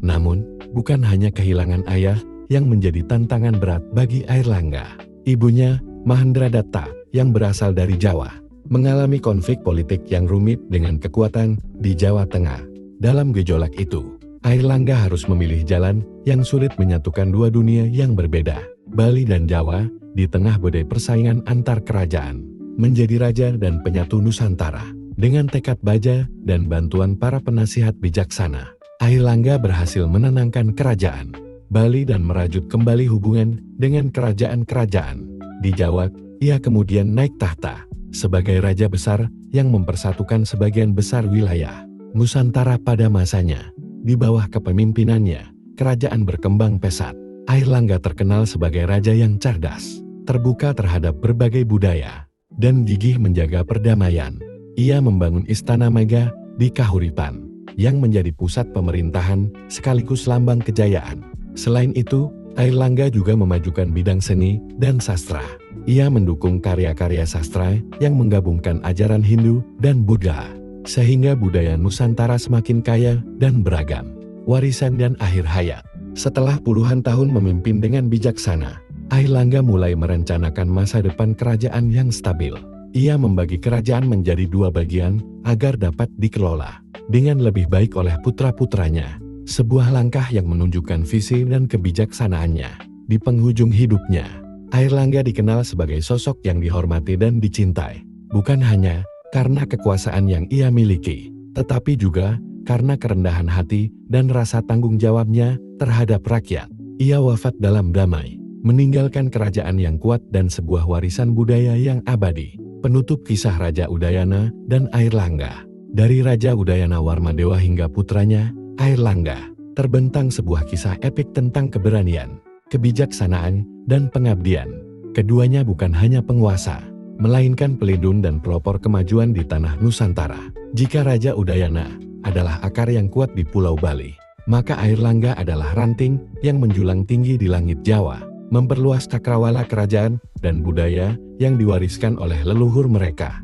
Namun, bukan hanya kehilangan ayah yang menjadi tantangan berat bagi Airlangga. Ibunya, Mahendradatta, yang berasal dari Jawa, mengalami konflik politik yang rumit dengan kekuatan di Jawa Tengah. Dalam gejolak itu, Airlangga harus memilih jalan yang sulit menyatukan dua dunia yang berbeda, Bali dan Jawa, di tengah badai persaingan antar kerajaan, menjadi raja dan penyatu Nusantara. Dengan tekad baja dan bantuan para penasihat bijaksana, Airlangga berhasil menenangkan kerajaan Bali dan merajut kembali hubungan dengan kerajaan-kerajaan di Jawa. Ia kemudian naik tahta sebagai raja besar yang mempersatukan sebagian besar wilayah Nusantara pada masanya. Di bawah kepemimpinannya, kerajaan berkembang pesat. Airlangga terkenal sebagai raja yang cerdas, terbuka terhadap berbagai budaya, dan gigih menjaga perdamaian. Ia membangun Istana Mega di Kahuripan, yang menjadi pusat pemerintahan sekaligus lambang kejayaan. Selain itu, Airlangga juga memajukan bidang seni dan sastra. Ia mendukung karya-karya sastra yang menggabungkan ajaran Hindu dan Buddha, sehingga budaya Nusantara semakin kaya dan beragam. Warisan dan akhir hayat. Setelah puluhan tahun memimpin dengan bijaksana, Airlangga mulai merencanakan masa depan kerajaan yang stabil. Ia membagi kerajaan menjadi dua bagian agar dapat dikelola dengan lebih baik oleh putra-putranya. Sebuah langkah yang menunjukkan visi dan kebijaksanaannya. Di penghujung hidupnya, Airlangga dikenal sebagai sosok yang dihormati dan dicintai, bukan hanya karena kekuasaan yang ia miliki, tetapi juga karena kerendahan hati dan rasa tanggung jawabnya terhadap rakyat. Ia wafat dalam damai, meninggalkan kerajaan yang kuat dan sebuah warisan budaya yang abadi. Penutup kisah Raja Udayana dan Airlangga. Dari Raja Udayana Warmadewa hingga putranya, Airlangga, terbentang sebuah kisah epik tentang keberanian, kebijaksanaan, dan pengabdian. Keduanya bukan hanya penguasa, melainkan pelindung dan pelopor kemajuan di tanah Nusantara. Jika Raja Udayana adalah akar yang kuat di Pulau Bali, maka Airlangga adalah ranting yang menjulang tinggi di langit Jawa, memperluas cakrawala kerajaan dan budaya yang diwariskan oleh leluhur mereka.